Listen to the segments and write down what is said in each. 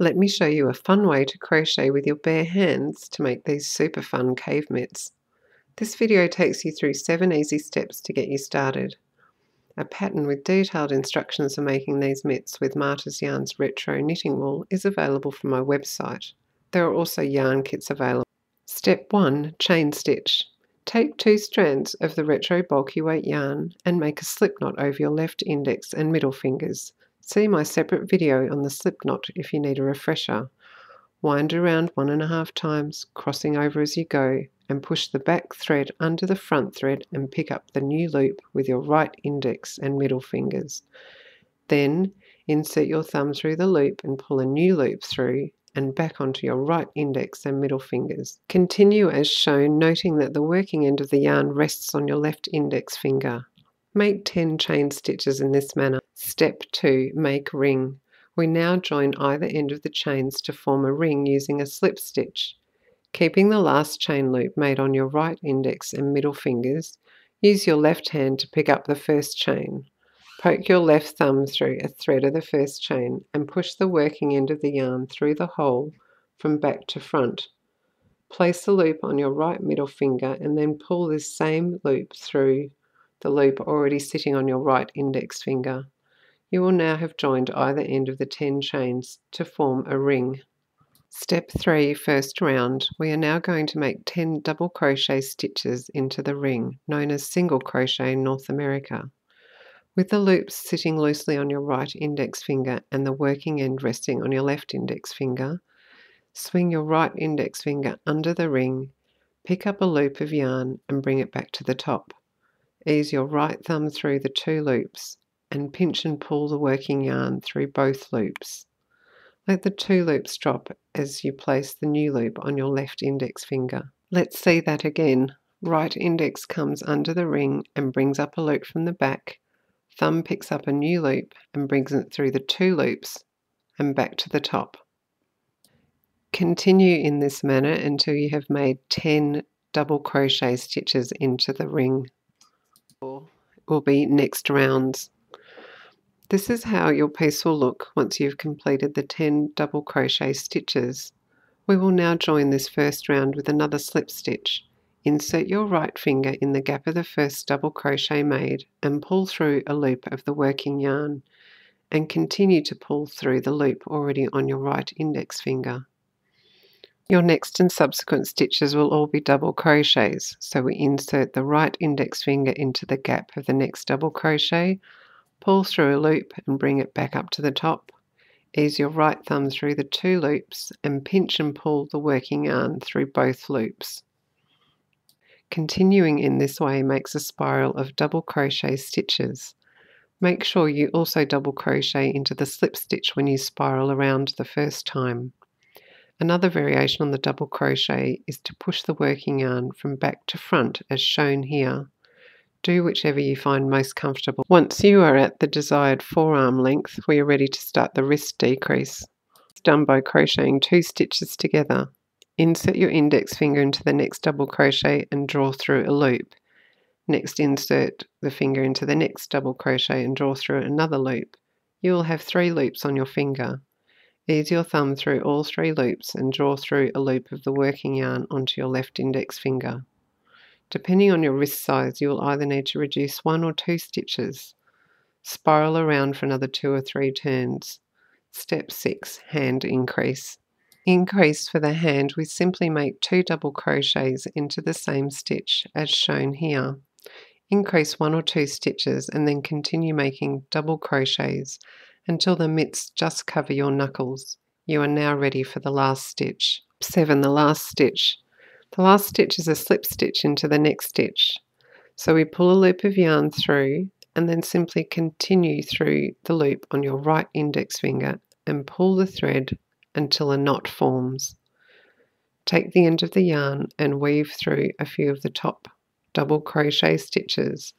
Let me show you a fun way to crochet with your bare hands to make these super fun cave mitts. This video takes you through 7 easy steps to get you started. A pattern with detailed instructions for making these mitts with Marta's Yarn's retro knitting wool is available from my website. There are also yarn kits available. Step 1. Chain stitch. Take 2 strands of the retro bulky weight yarn and make a slip knot over your left index and middle fingers. See my separate video on the slip knot if you need a refresher. Wind around 1.5 times, crossing over as you go, and push the back thread under the front thread and pick up the new loop with your right index and middle fingers. Then insert your thumb through the loop and pull a new loop through and back onto your right index and middle fingers. Continue as shown, noting that the working end of the yarn rests on your left index finger. Make 10 chain stitches in this manner. Step 2. Make ring. We now join either end of the chains to form a ring using a slip stitch. Keeping the last chain loop made on your right index and middle fingers, use your left hand to pick up the first chain. Poke your left thumb through a thread of the first chain and push the working end of the yarn through the hole from back to front. Place the loop on your right middle finger and then pull this same loop through the loop already sitting on your right index finger. You will now have joined either end of the 10 chains to form a ring. Step 3, first round. We are now going to make 10 double crochet stitches into the ring, known as single crochet in North America. With the loops sitting loosely on your right index finger and the working end resting on your left index finger, swing your right index finger under the ring, pick up a loop of yarn and bring it back to the top. Ease your right thumb through the 2 loops and pinch and pull the working yarn through both loops. Let the 2 loops drop as you place the new loop on your left index finger. Let's see that again. Right index comes under the ring and brings up a loop from the back. Thumb picks up a new loop and brings it through the 2 loops and back to the top. Continue in this manner until you have made 10 double crochet stitches into the ring. Will be next rounds. This is how your piece will look once you've completed the 10 double crochet stitches. We will now join this first round with another slip stitch. Insert your right finger in the gap of the first double crochet made and pull through a loop of the working yarn and continue to pull through the loop already on your right index finger. Your next and subsequent stitches will all be double crochets, so we insert the right index finger into the gap of the next double crochet, pull through a loop and bring it back up to the top. Ease your right thumb through the 2 loops and pinch and pull the working yarn through both loops. Continuing in this way makes a spiral of double crochet stitches. Make sure you also double crochet into the slip stitch when you spiral around the first time. Another variation on the double crochet is to push the working yarn from back to front as shown here. Do whichever you find most comfortable. Once you are at the desired forearm length, we are ready to start the wrist decrease. It's done by crocheting 2 stitches together. Insert your index finger into the next double crochet and draw through a loop. Next, insert the finger into the next double crochet and draw through another loop. You will have 3 loops on your finger. Ease your thumb through all 3 loops and draw through a loop of the working yarn onto your left index finger. Depending on your wrist size, you will either need to reduce 1 or 2 stitches. Spiral around for another 2 or 3 turns. Step 6. Hand increase. Increase for the hand, we simply make 2 double crochets into the same stitch as shown here. Increase 1 or 2 stitches and then continue making double crochets until the mitts just cover your knuckles. You are now ready for the last stitch. 7. The last stitch. The last stitch is a slip stitch into the next stitch. So we pull a loop of yarn through and then simply continue through the loop on your right index finger and pull the thread until a knot forms. Take the end of the yarn and weave through a few of the top double crochet stitches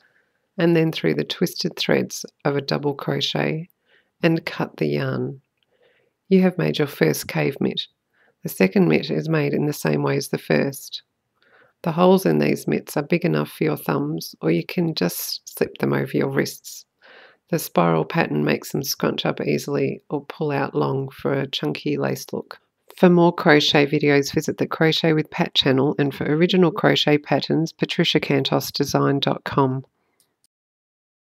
and then through the twisted threads of a double crochet and cut the yarn. You have made your first cave mitt. The second mitt is made in the same way as the first. The holes in these mitts are big enough for your thumbs, or you can just slip them over your wrists. The spiral pattern makes them scrunch up easily or pull out long for a chunky lace look. For more crochet videos, visit the Crochet with Pat channel, and for original crochet patterns, patriciacantosdesign.com.